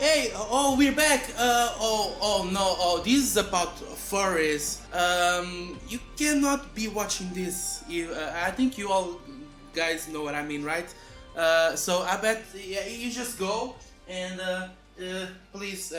Hey, oh, we're back. Oh no, oh, this is about furries. You cannot be watching this. I think you all guys know what I mean, right? So I bet you just go and please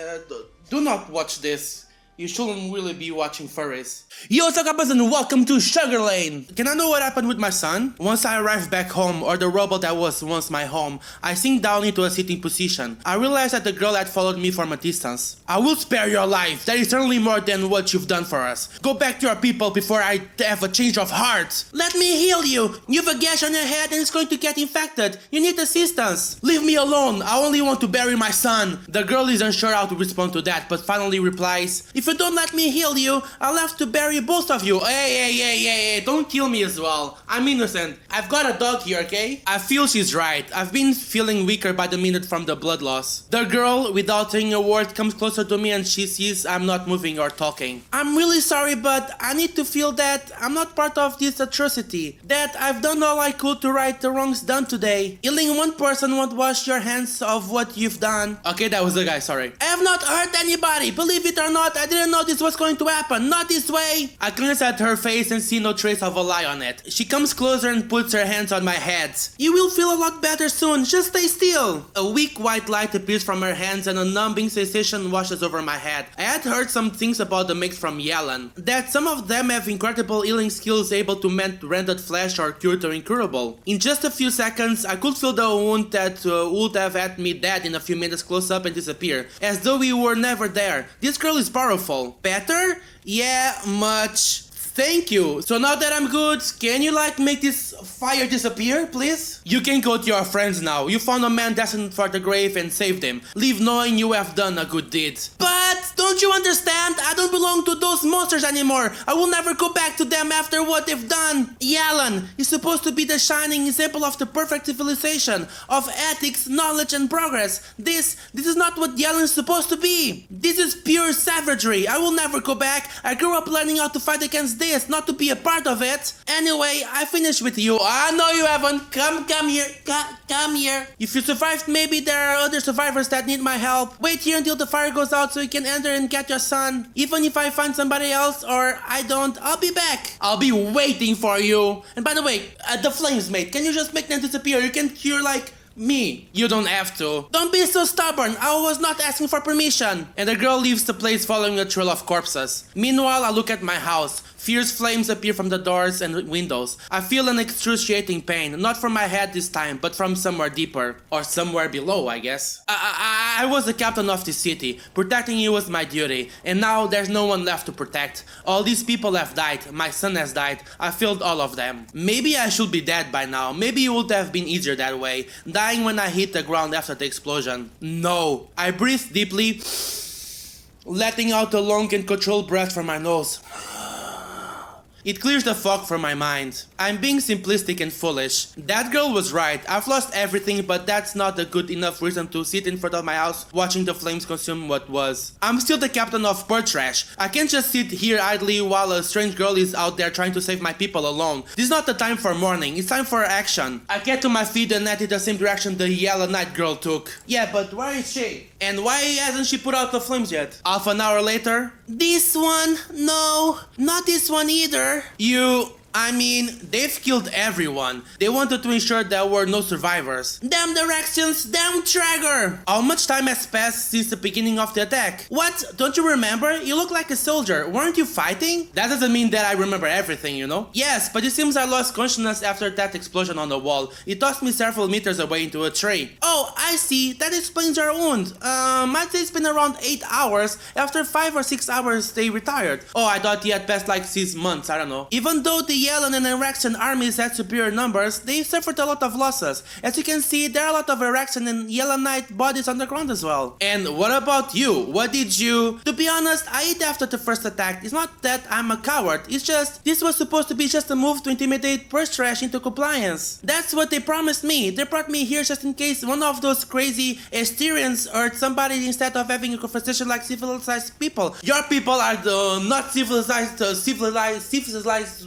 do not watch this. You shouldn't really be watching furries. Yo, what's up guys and welcome to Shuggerlain! Can I know what happened with my son? Once I arrived back home, or the robot that was once my home, I sink down into a sitting position. I realized that the girl had followed me from a distance. I will spare your life. That is certainly more than what you've done for us. Go back to your people before I have a change of heart. Let me heal you. You have a gash on your head and it's going to get infected. You need assistance. Leave me alone. I only want to bury my son. The girl is unsure how to respond to that, but finally replies, if you don't let me heal you, I'll have to bury both of you. Hey, don't kill me as well. I'm innocent. I've got a dog here, okay? I feel she's right. I've been feeling weaker by the minute from the blood loss. The girl, without saying a word, comes closer to me and she sees I'm not moving or talking. I'm really sorry, but I need to feel that I'm not part of this atrocity. That I've done all I could to right the wrongs done today. Healing one person won't wash your hands of what you've done. Okay, that was the guy, sorry. I have not hurt anybody. Believe it or not, I didn't know this was going to happen. Not this way. I glance at her face and see no trace of a lie on it. She comes closer and puts her hands on my head. You will feel a lot better soon. Just stay still. A weak white light appears from her hands and a numbing sensation washes over my head. I had heard some things about the mix from Yellen. That some of them have incredible healing skills able to mend rendered flesh or cure the incurable. In just a few seconds, I could feel the wound that would have had me dead in a few minutes close up and disappear. As though we were never there. This girl is powerful. Better? Yeah, much. Thank you. So now that I'm good, can you make this fire disappear, please? You can go to your friends now. You found a man destined for the grave and saved him. Leave knowing you have done a good deed. But don't you understand? I don't belong to those monsters anymore. I will never go back to them after what they've done. Yalan is supposed to be the shining example of the perfect civilization, of ethics, knowledge and progress. This is not what Yalan is supposed to be. This is pure savagery. I will never go back. I grew up learning how to fight against this, not to be a part of it. Anyway, I finished with you. I know you haven't. Come here. Come here. If you survived, maybe there are other survivors that need my help. Wait here until the fire goes out so you can enter and get your son. Even if I find somebody else or I don't, I'll be back. I'll be waiting for you. And by the way, the flames, mate. Can you just make them disappear? You can cure me. You don't have to. Don't be so stubborn. I was not asking for permission. And the girl leaves the place following a trail of corpses. Meanwhile, I look at my house. Fierce flames appear from the doors and windows. I feel an excruciating pain, not from my head this time, but from somewhere deeper. Or somewhere below, I guess. I was the captain of this city. Protecting you was my duty. And now there's no one left to protect. All these people have died. My son has died. I killed all of them. Maybe I should be dead by now. Maybe it would have been easier that way. Dying when I hit the ground after the explosion. No. I breathe deeply, letting out a long and controlled breath from my nose. It clears the fog from my mind. I'm being simplistic and foolish. That girl was right. I've lost everything, but that's not a good enough reason to sit in front of my house watching the flames consume what was. I'm still the captain of bird trash. I can't just sit here idly while a strange girl is out there trying to save my people alone. This is not the time for mourning. It's time for action. I get to my feet and head in the same direction the yellow night girl took. Yeah, but where is she? And why hasn't she put out the flames yet? Half an hour later? This one? No, not this one either. They've killed everyone. They wanted to ensure there were no survivors. Damn directions, damn Traeger! How much time has passed since the beginning of the attack? What? Don't you remember? You look like a soldier. Weren't you fighting? That doesn't mean that I remember everything, you know? Yes, but it seems I lost consciousness after that explosion on the wall. It tossed me several meters away into a tree. Oh, I see. That explains your wound. I'd say it's been around 8 hours. After 5 or 6 hours, they retired. Oh, I thought he had passed 6 months, I don't know. Even though the Yellen and Erection armies had superior numbers, they suffered a lot of losses. As you can see, there are a lot of Erection and Yellenite bodies on the ground as well. And what about you? What did you... To be honest, I hid after the first attack. It's not that I'm a coward, it's just, this was supposed to be just a move to intimidate Purse Trash into compliance. That's what they promised me. They brought me here just in case one of those crazy Asterians hurt somebody instead of having a conversation like civilized people. Your people are the not civilized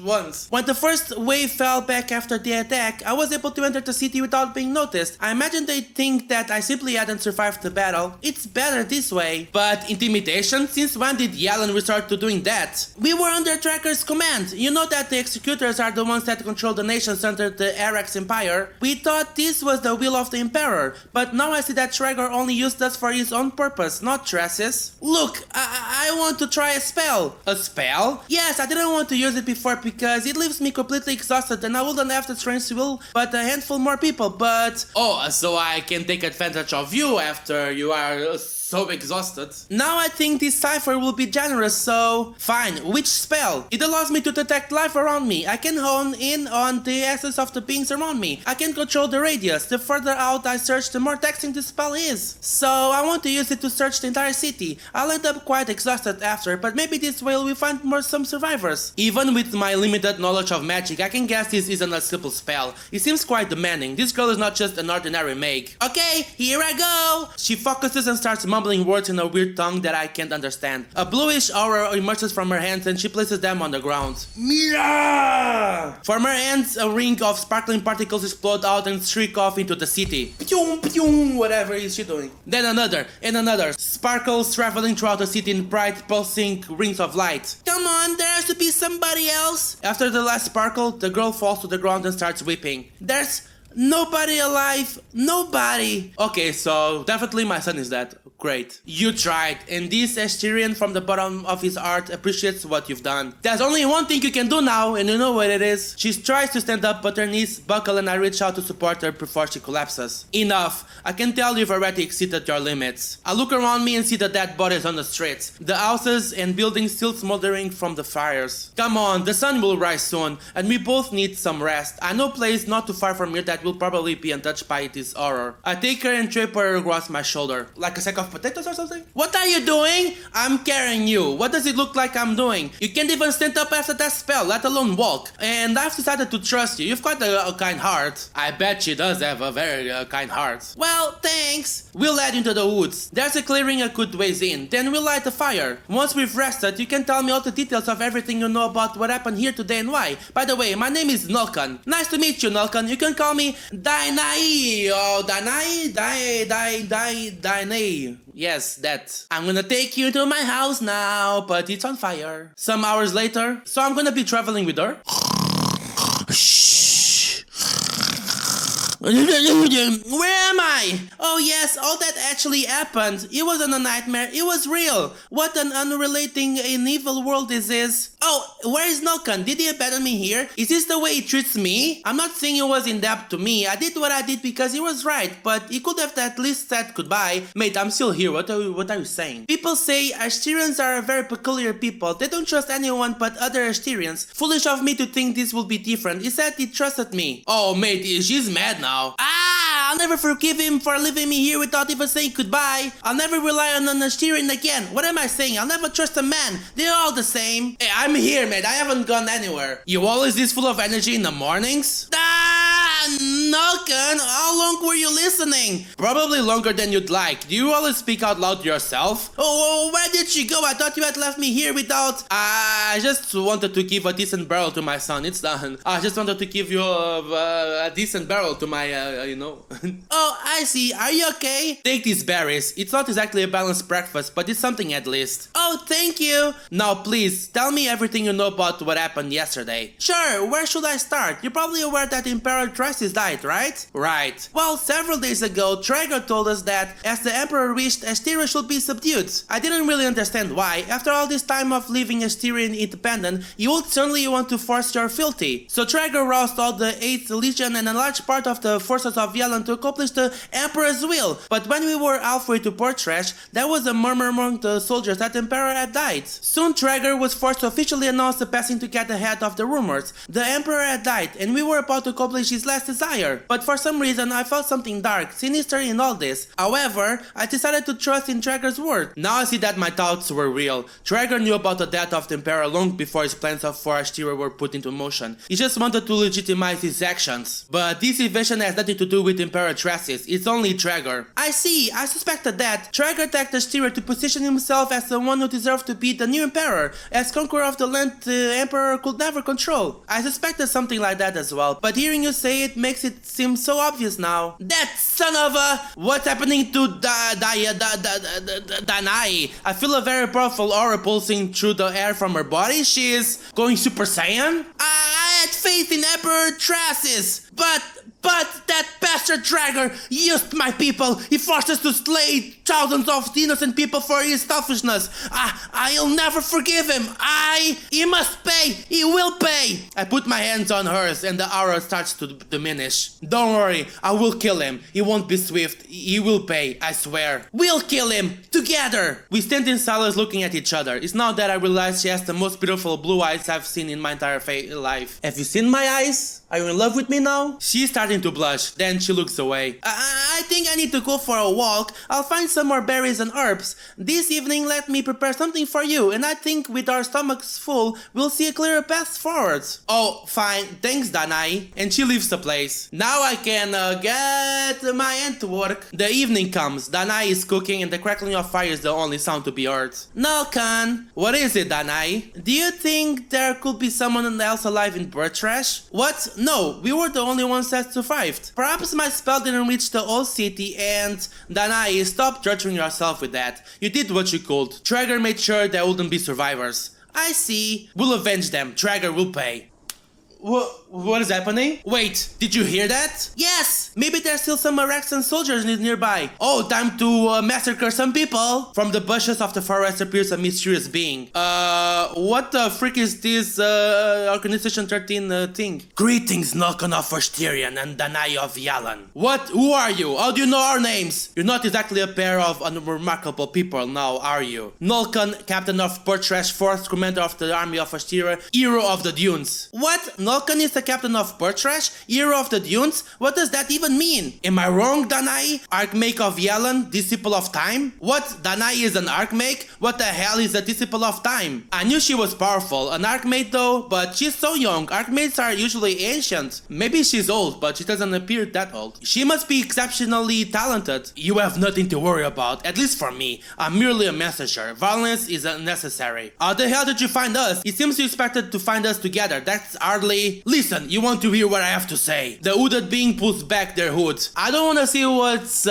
ones. was. When the first wave fell back after the attack, I was able to enter the city without being noticed. I imagine they think that I simply hadn't survived the battle. It's better this way. But intimidation? Since when did Yellen resort to doing that? We were under Tracker's command. You know that the executors are the ones that control the nations under the Arax Empire. We thought this was the will of the Emperor, but now I see that Traeger only used us for his own purpose, not Tresses. Look, I want to try a spell. A spell? Yes, I didn't want to use it before because it leaves me completely exhausted and I wouldn't have the strength to will but a handful more people, but... Oh, so I can take advantage of you after you are so exhausted. Now I think this cipher will be generous, so... Fine, which spell? It allows me to detect life around me. I can hone in on the essence of the beings around me. I can control the radius. The further out I search, the more taxing the spell is. So I want to use it to search the entire city. I'll end up quite exhausted after, but maybe this way we'll find some survivors. Even with my limited knowledge of magic, I can guess this isn't a simple spell. It seems quite demanding. This girl is not just an ordinary mage. Okay, here I go! She focuses and starts mumbling words in a weird tongue that I can't understand. A bluish aura emerges from her hands and she places them on the ground. Mira! From her hands, a ring of sparkling particles explode out and streak off into the city. Pyum, pyum, whatever is she doing? Then another, and another. Sparkles traveling throughout the city in bright, pulsing rings of light. Come on, there has to be somebody else. After the last sparkle, the girl falls to the ground and starts weeping. There's nobody alive. Nobody. Okay, so definitely my son is dead. Great. You tried, and this Asterian from the bottom of his heart appreciates what you've done. There's only one thing you can do now, and you know what it is. She tries to stand up, but her knees buckle and I reach out to support her before she collapses. Enough. I can tell you've already exceeded your limits. I look around me and see the dead bodies on the streets. The houses and buildings still smoldering from the fires. Come on, the sun will rise soon, and we both need some rest. I know a place not too far from here that will probably be untouched by this horror. I take her and drape her across my shoulder. Like a sack of potatoes or something? What are you doing? I'm carrying you. What does it look like I'm doing? You can't even stand up after that spell, let alone walk. And I've decided to trust you. You've got a kind heart. I bet she does have a very kind heart. Well, thanks. We'll head into the woods. There's a clearing a good ways in. Then we'll light a fire. Once we've rested, you can tell me all the details of everything you know about what happened here today and why. By the way, my name is Nulkan. Nice to meet you, Nulkan. You can call me Dainai or Dainai. Yes, that. I'm gonna take you to my house now, but it's on fire. Some hours later, so I'm gonna be traveling with her. Where am I? Oh yes, all that actually happened. It wasn't a nightmare, it was real. What an unrelating and evil world this is. Oh, where is Nulkan? Did he abandon me here? Is this the way he treats me? I'm not saying he was in debt to me. I did what I did because he was right, but he could have at least said goodbye. Mate, I'm still here. What are you saying? People say Asterians are a very peculiar people. They don't trust anyone but other Asterians. Foolish of me to think this will be different. He said he trusted me. Oh, mate, she's mad now. I'll never forgive him for leaving me here without even saying goodbye. I'll never rely on an Asterian again. What am I saying? I'll never trust a man. They're all the same. Hey, I'm here, man. I haven't gone anywhere. You always this full of energy in the mornings? Nulkan, how long were you listening? Probably longer than you'd like. Do you always speak out loud to yourself? Oh, where did she go? I thought you had left me here without... I just wanted to give a decent barrel to my son. It's done. I just wanted to give you a decent barrel to my, Oh, I see. Are you okay? Take these berries. It's not exactly a balanced breakfast, but it's something at least. Oh, thank you. Now, please, tell me everything you know about what happened yesterday. Sure, where should I start? You're probably aware that Emperor Tressis died, right? Right. Well, several days ago, Traeger told us that as the Emperor wished, Asteria should be subdued. I didn't really understand why. After all this time of leaving Asterian independent, you would certainly want to force your fealty. So Traeger roused all the 8th Legion and a large part of the forces of Yellen to accomplish the Emperor's will. But when we were halfway to Port Trash, there was a murmur among the soldiers that the Emperor had died. Soon Traeger was forced to officially announce the passing to get ahead of the rumors. The Emperor had died, and we were about to accomplish his last last desire. But for some reason, I felt something dark, sinister in all this. However, I decided to trust in Traeger's word. Now I see that my thoughts were real. Traeger knew about the death of the Emperor long before his plans for Ashtira were put into motion. He just wanted to legitimize his actions. But this invasion has nothing to do with Emperor Trasis, it's only Traeger. I see, I suspected that. Traeger attacked Ashtira to position himself as the one who deserved to be the new Emperor, as conqueror of the land the Emperor could never control. I suspected something like that as well, but hearing you say it makes it seem so obvious now. That son of a... What's happening to Danae? I feel a very powerful aura pulsing through the air from her body. She is going Super Saiyan? I had faith in Emperor Trasis, but that bastard Traeger used my people. He forced us to slay thousands of innocent people for his selfishness. I'll never forgive him. He must pay. He will pay. I put my hands on hers and the aura starts to diminish. Don't worry, I will kill him. He won't be swift. He will pay, I swear. We'll kill him together. We stand in silence looking at each other. It's now that I realize she has the most beautiful blue eyes I've seen in my entire life. Have you seen my eyes? Are you in love with me now? She's starting to blush, then she looks away. I think I need to go for a walk. I'll find some more berries and herbs. This evening let me prepare something for you, and I think with our stomachs full, we'll see a clearer path forward. Oh, fine. Thanks, Danae. And she leaves the place. Now I can get my end to work. The evening comes. Danae is cooking and the crackling of fire is the only sound to be heard. No, Khan. What is it, Danae? Do you think there could be someone else alive in bird trash? What? No, we were the only ones that survived. Perhaps my spell didn't reach the old city and... Danae, stop torturing yourself with that. You did what you could. Traeger made sure there wouldn't be survivors. I see. We'll avenge them. Traeger will pay. What is happening? Wait, did you hear that? Yes! Maybe there's still some Araxan soldiers nearby. Oh, time to massacre some people. From the bushes of the forest appears a mysterious being. What the frick is this Organization 13 thing? Greetings, Nulkan of Asterian and Danae of Yalan. What? Who are you? How do you know our names? You're not exactly a pair of unremarkable people now, are you? Nulkan, captain of Portrash, 4th commander of the army of Ashteria, hero of the dunes. What? Nulkan is the captain of Portrash, hero of the dunes? What does that even mean? Am I wrong, Danae? Archmage of Yalan, disciple of time? What? Danae is an Archmage? What the hell is a disciple of time? I knew she was powerful, an Archmage though, but she's so young. Archmages are usually ancient. Maybe she's old, but she doesn't appear that old. She must be exceptionally talented. You have nothing to worry about, at least for me. I'm merely a messenger. Violence is unnecessary. How the hell did you find us? It seems you expected to find us together. That's hardly... Listen, you want to hear what I have to say. The hooded being pulls back their hood. I don't want to see what's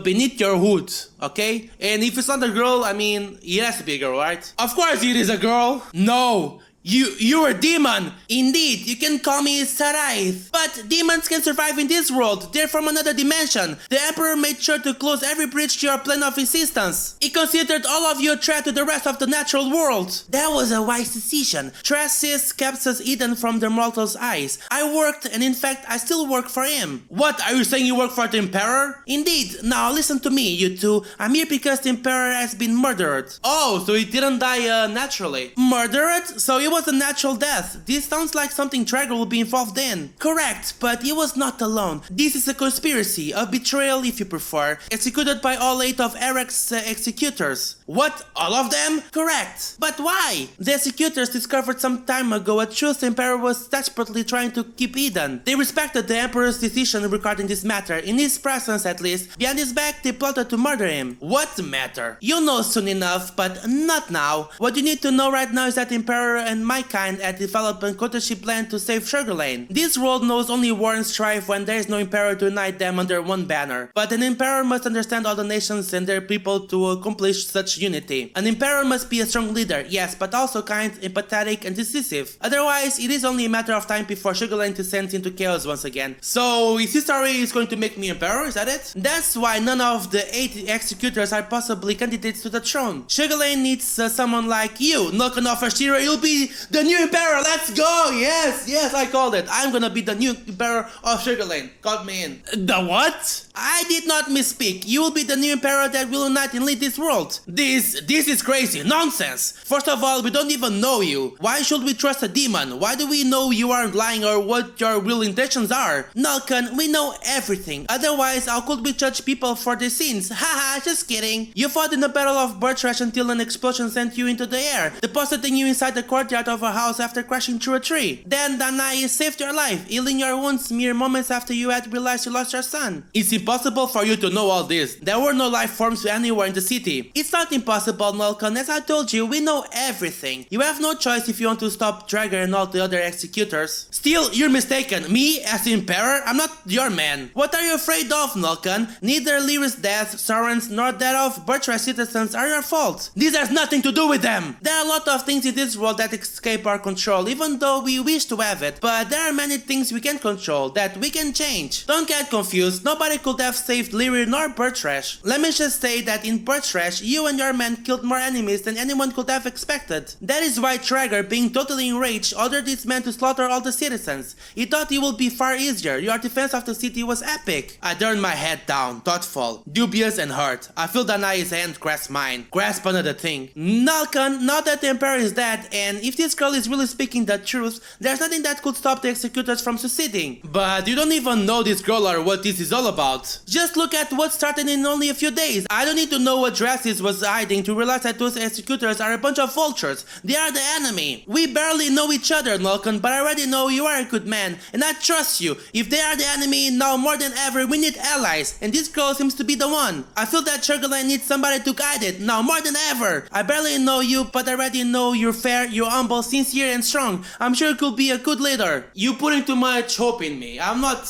beneath your hood, okay? And if it's not a girl, I mean, it has to be a girl, right? Of course it is a girl. No. You're a demon! Indeed, you can call me Saraith. But demons can survive in this world, they're from another dimension. The Emperor made sure to close every bridge to your plane of existence. He considered all of you a threat to the rest of the natural world. That was a wise decision. Trasis kept us hidden from the mortals' eyes. I worked, and in fact, I still work for him. What, are you saying you work for the Emperor? Indeed. Now listen to me, you two. I'm here because the Emperor has been murdered. Oh, so he didn't die naturally. Murdered? So he was a natural death. This sounds like something Traeger will be involved in. Correct, but he was not alone. This is a conspiracy, a betrayal if you prefer, executed by all 8 of Eric's executors. What? All of them? Correct. But why? The executors discovered some time ago a truth the Emperor was desperately trying to keep hidden. They respected the Emperor's decision regarding this matter, in his presence at least. Behind his back, they plotted to murder him. What matter? You'll know soon enough, but not now. What you need to know right now is that the Emperor and my kind had developed a courtship plan to save Shuggerlain. This world knows only war and strife when there is no Emperor to unite them under one banner. But an Emperor must understand all the nations and their people to accomplish such unity. An Emperor must be a strong leader, yes, but also kind, empathetic, and decisive. Otherwise, it is only a matter of time before Shuggerlain descends into chaos once again. So, his history is going to make me Emperor, is that it? That's why none of the 8 executors are possibly candidates to the throne. Shuggerlain needs someone like you. Nulkan of Ashtira, you'll be the new Emperor, let's go! Yes, I called it. I'm gonna be the new Emperor of Shuggerlain. Got me in. The what? I did not misspeak. You will be the new Emperor that will unite and lead this world. This is crazy. Nonsense. First of all, we don't even know you. Why should we trust a demon? Why do we know you aren't lying or what your real intentions are? Nulkan, we know everything. Otherwise, how could we judge people for their sins? Haha, just kidding. You fought in the Battle of Birchrash until an explosion sent you into the air, depositing you inside the courtyard of a house after crashing through a tree. Then Danae saved your life, healing your wounds mere moments after you had realized you lost your son. It's impossible for you to know all this. There were no life forms anywhere in the city. It's not impossible, Nulkan. As I told you, we know everything. You have no choice if you want to stop Traeger and all the other executors. Still, you're mistaken. Me, as the Emperor, I'm not your man. What are you afraid of, Nulkan? Neither Lyra's death, Soren's, nor that of Birchrash citizens are your fault. This has nothing to do with them. There are a lot of things in this world that escape our control, even though we wish to have it. But there are many things we can control, that we can change. Don't get confused. Nobody could have saved Lyra nor Birchrash. Let me just say that in Birchrash, you and your men killed more enemies than anyone could have expected. That is why Traeger, being totally enraged, ordered his men to slaughter all the citizens. He thought it would be far easier. Your defense of the city was epic. I turned my head down, thoughtful, dubious and hurt. I feel Danae's hand grasp mine. Grasp another thing. Nulkan, now that the Emperor is dead, and if this girl is really speaking the truth, there's nothing that could stop the executors from succeeding. But you don't even know this girl or what this is all about. Just look at what started in only a few days. I don't need to know what Dracis was hiding to realize that those executors are a bunch of vultures. They are the enemy. We barely know each other, Nulkan, but I already know you are a good man, and I trust you. If they are the enemy, now more than ever, we need allies, and this girl seems to be the one. I feel that Shuggerlain needs somebody to guide it, now more than ever. I barely know you, but I already know you're fair, you're humble, sincere, and strong. I'm sure you could be a good leader. You putting too much hope in me. I'm not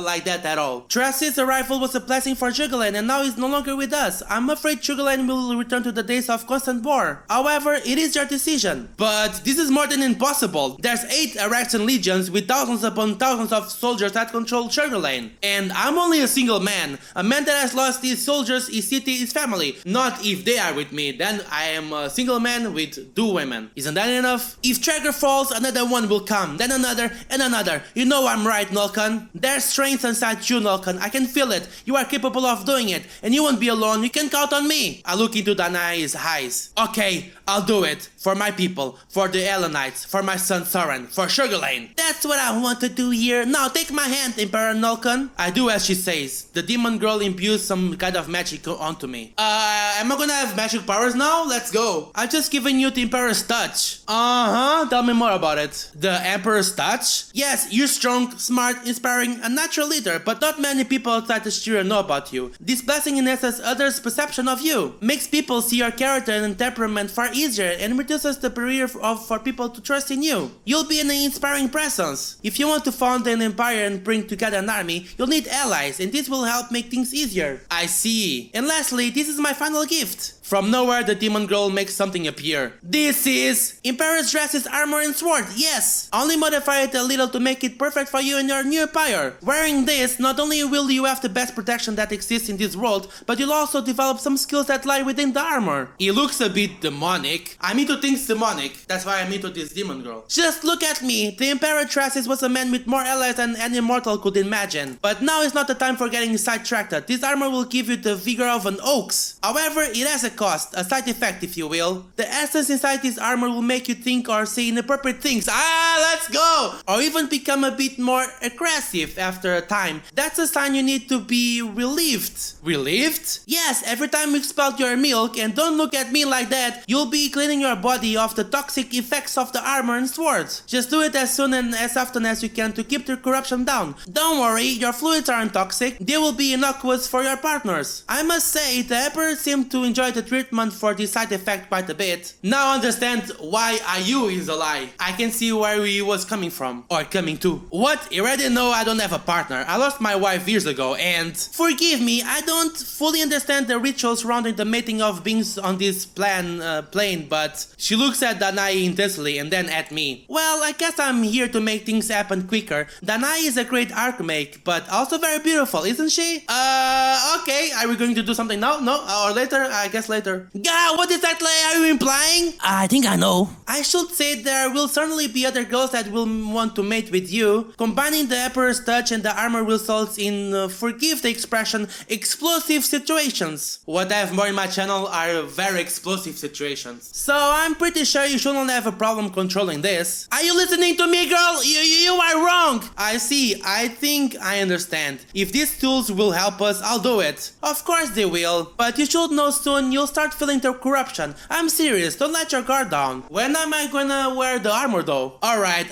like that at all. Dracis' arrival was a blessing for Shuggerlain, and now he's no longer with us. I'm afraid Shuggerlain will return to the days of constant war. However, it is your decision. But this is more than impossible. There's 8 Araxan legions with thousands upon thousands of soldiers that control Shuggerlain. And I'm only a single man. A man that has lost his soldiers, his city, his family. Not if they are with me, then I am a single man with 2 women. Isn't that enough? If Traeger falls, another one will come, then another and another. You know I'm right, Nulkan. There's strength inside you, Nulkan. I can feel it. You are capable of doing it, and you won't be alone. You can count on me. I look into Danae's eyes. Okay, I'll do it. For my people, for the Elenites, for my son Soren, for Shuggerlain. That's what I want to do here. Now take my hand, Emperor Nulkan. I do as she says. The demon girl imbues some kind of magic onto me. Am I gonna have magic powers now? Let's go. I've just given you the Emperor's touch. Tell me more about it. The Emperor's touch? Yes, you're strong, smart, inspiring, a natural leader, but not many people outside the Styria know about you. This blessing enhances others' perception of you, makes people see your character and temperament far easier, and reduces the barrier for people to trust in you. You'll be an inspiring presence. If you want to found an empire and bring together an army, you'll need allies, and this will help make things easier. I see. And lastly, this is my final gift. From nowhere, the demon girl makes something appear. This is Emperor's Dracis' armor and sword, yes! Only modify it a little to make it perfect for you and your new empire. Wearing this, not only will you have the best protection that exists in this world, but you'll also develop some skills that lie within the armor. It looks a bit demonic. I'm into things demonic. That's why I'm into this demon girl. Just look at me. The Emperor Dracis was a man with more allies than any mortal could imagine. But now is not the time for getting sidetracked. This armor will give you the vigor of an ox. However, it has a cost, a side effect if you will. The essence inside this armor will make you think or say inappropriate things. Let's go! Or even become a bit more aggressive after a time. That's a sign you need to be relieved. Relieved? Yes, every time you expel your milk, and don't look at me like that, you'll be cleaning your body of the toxic effects of the armor and swords. Just do it as soon and as often as you can to keep the corruption down. Don't worry, your fluids aren't toxic. They will be innocuous for your partners. I must say, the Emperor seemed to enjoy the treatment for this side effect quite a bit. Now I understand why IU is a lie. I can see where he was coming from. Or coming to. What? You already know I don't have a partner. I lost my wife years ago and... Forgive me, I don't fully understand the rituals surrounding the mating of beings on this plane, but... She looks at Danae intensely and then at me. Well, I guess I'm here to make things happen quicker. Danae is a great archmage, but also very beautiful, isn't she? Okay, are we going to do something now? No? Or later? I guess later. later. Gah, what exactly are you implying? I think I know. I should say there will certainly be other girls that will want to mate with you. Combining the Emperor's touch and the armor results in, forgive the expression, explosive situations. What I have more in my channel are very explosive situations. So I'm pretty sure you shouldn't have a problem controlling this. Are you listening to me, girl? You are wrong. I see. I think I understand. If these tools will help us, I'll do it. Of course they will. But you should know soon you'll start feeling the corruption. I'm serious. Don't let your guard down. When am I gonna wear the armor though? Alright,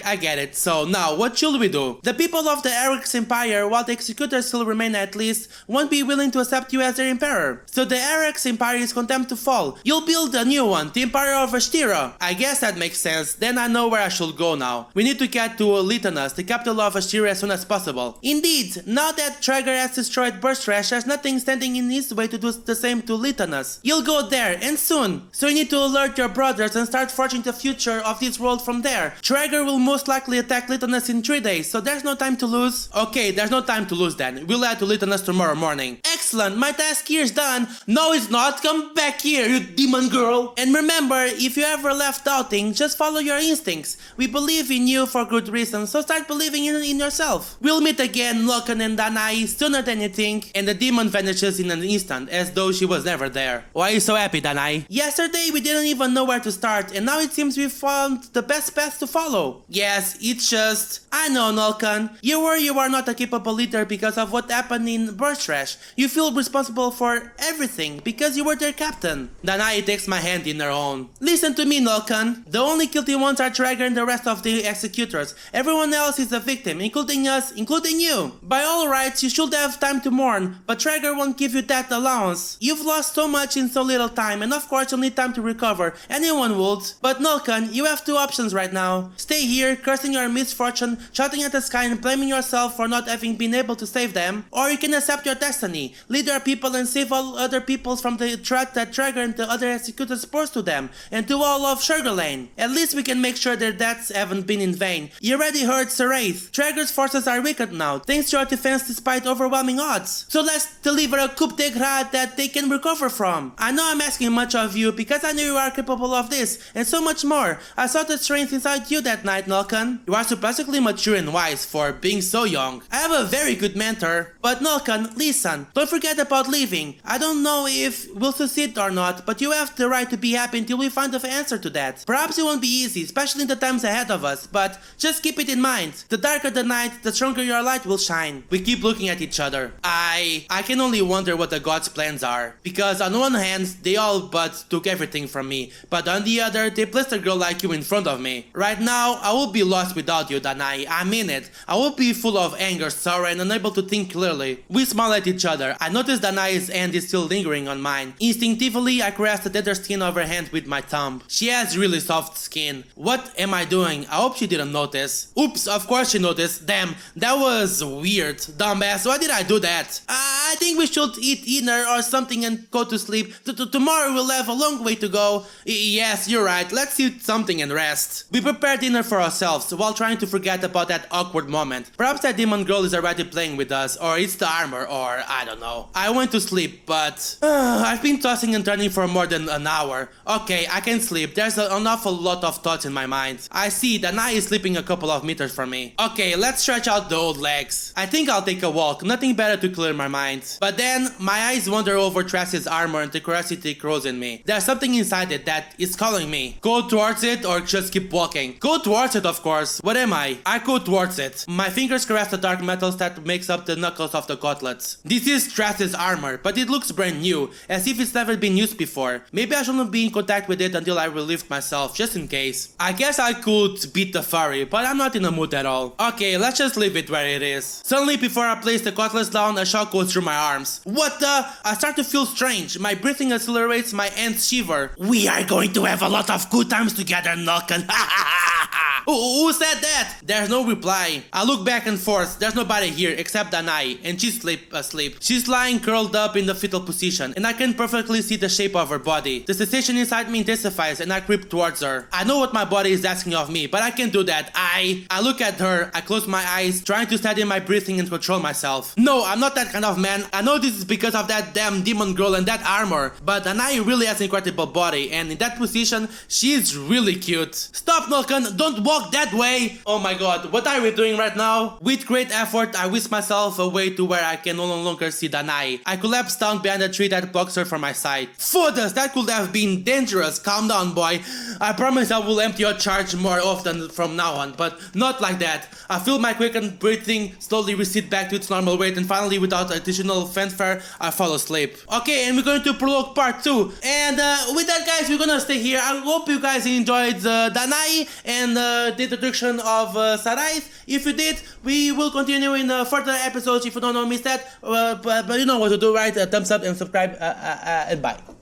I get it. So now, what should we do? The people of the Eric's Empire, while the executors still remain at least, won't be willing to accept you as their emperor. So the Eric's Empire is condemned to fall. You'll build a new one, the Empire of Ashtira. I guess that makes sense. Then I know where I should go now. We need to get to Litanus, the capital of Ashtira, as soon as possible. Indeed, now that Traeger has destroyed Burstrash, there's nothing standing in his way to do the same to Litanus. You'll go there, and soon. So you need to alert your brothers and start forging the future of this world from there. Traeger will most likely attack Litanus in 3 days, so there's no time to lose. Okay, there's no time to lose then. We'll head to Litanus tomorrow morning. Excellent, my task here is done. No, it's not. Come back here, you demon girl. And remember, if you ever left doubting, just follow your instincts. We believe in you for good reasons, so start believing in yourself. We'll meet again, Loken and Danae, sooner than you think. And the demon vanishes in an instant, as though she was never there. Why are you so happy, Danae? Yesterday we didn't even know where to start, and now it seems we found the best path to follow. Yes, it's just... I know, Nolkan. You are not a capable leader because of what happened in Burstrash. You feel responsible for everything because you were their captain. Danae takes my hand in her own. Listen to me, Nolkan. The only guilty ones are Traeger and the rest of the executors. Everyone else is a victim, including us, including you. By all rights, you should have time to mourn, but Traeger won't give you that allowance. You've lost so much in so little time, and of course you'll need time to recover. Anyone would. But Nolkan, you have two options right now. Stay here, cursing your misfortune, shouting at the sky and blaming yourself for not having been able to save them. Or you can accept your destiny, lead your people and save all other peoples from the threat that Traeger and the other executors pose to them, and do all of Shuggerlain. At least we can make sure their deaths haven't been in vain. You already heard Seraith. Traeger's forces are weakened now, thanks to your defense despite overwhelming odds. So let's deliver a coup de grace that they can recover from. I know I'm asking much of you because I know you are capable of this, and so much more. I saw the strength inside you that night, Nolkan. You are surprisingly mature and wise for being so young. I have a very good mentor. But Nolkan, listen, don't forget about leaving. I don't know if we'll succeed or not, but you have the right to be happy until we find the answer to that. Perhaps it won't be easy, especially in the times ahead of us, but just keep it in mind. The darker the night, the stronger your light will shine. We keep looking at each other. I can only wonder what the gods' plans are. Because on one hand, they all but took everything from me, but on the other, they placed a girl like you in front of me. Right now, I will be lost without you, Danae. I mean it. I will be full of anger, sorrow, and unable to think clearly. We smile at each other. I notice Danae's hand is still lingering on mine. Instinctively, I caress the tender skin of her hand with my thumb. She has really soft skin. What am I doing? I hope she didn't notice. Oops, of course she noticed. Damn, that was weird. Dumbass, why did I do that? I think we should eat dinner or something and go to sleep. Tomorrow we'll have a long way to go. Yes, you're right. Let's eat something and rest. We prepare dinner for ourselves while trying to forget about that awkward moment. Perhaps that demon girl is already playing with us, or it's the armor, or I don't know. I went to sleep, but I've been tossing and turning for more than an hour. Okay, I can sleep. There's an awful lot of thoughts in my mind. I see Danae is sleeping a couple of meters from me. Okay, let's stretch out the old legs. I think I'll take a walk. Nothing better to clear my mind. But then my eyes wander over Trass's armor and the curiosity grows in me. There's something inside it that is calling me. Go towards it or just keep walking. Go towards it, of course. What am I? I go towards it. My fingers caress the dark metals that makes up the knuckles of the gauntlets. This is Trass's armor, but it looks brand new, as if it's never been used before. Maybe I shouldn't be in contact with it until I relieve myself, just in case. I guess I could beat the furry, but I'm not in the mood at all. Okay, let's just leave it where it is. Suddenly, before I place the gauntlets down, a shock goes through my arms. What the? I start to feel strange. My breathing accelerates, my hands shiver. We are going to have a lot of good times together, Nolkan. Who said that? There's no reply. I look back and forth. There's nobody here except Danai, and she's asleep. She's lying curled up in the fetal position, and I can perfectly see the shape of her body. The sensation inside me intensifies, and I creep towards her. I know what my body is asking of me, but I can't do that. I look at her. I close my eyes, trying to steady my breathing and control myself. No, I'm not that kind of man. I know this is because of that damn demon girl and that armor, but Danai really has an incredible body, and in that position, she is really cute. Stop, Nolkan! Don't walk that way! Oh my god, what are we doing right now? With great effort, I whisk myself away to where I can no longer see Danai. I collapse down behind a tree that blocks her from my sight. Foda, that could have been dangerous. Calm down, boy. I promise I will empty your charge more often from now on, but not like that. I feel my quickened breathing slowly recede back to its normal weight, and finally, without additional fanfare, I fall asleep. Okay, and we're going to prologue part 2. And with that, guys, we're gonna stay here. I hope you guys enjoyed Danai and the introduction of Sarais. If you did, we will continue in further episodes. If you don't know, miss that. But you know what to do, right? Thumbs up and subscribe, and bye.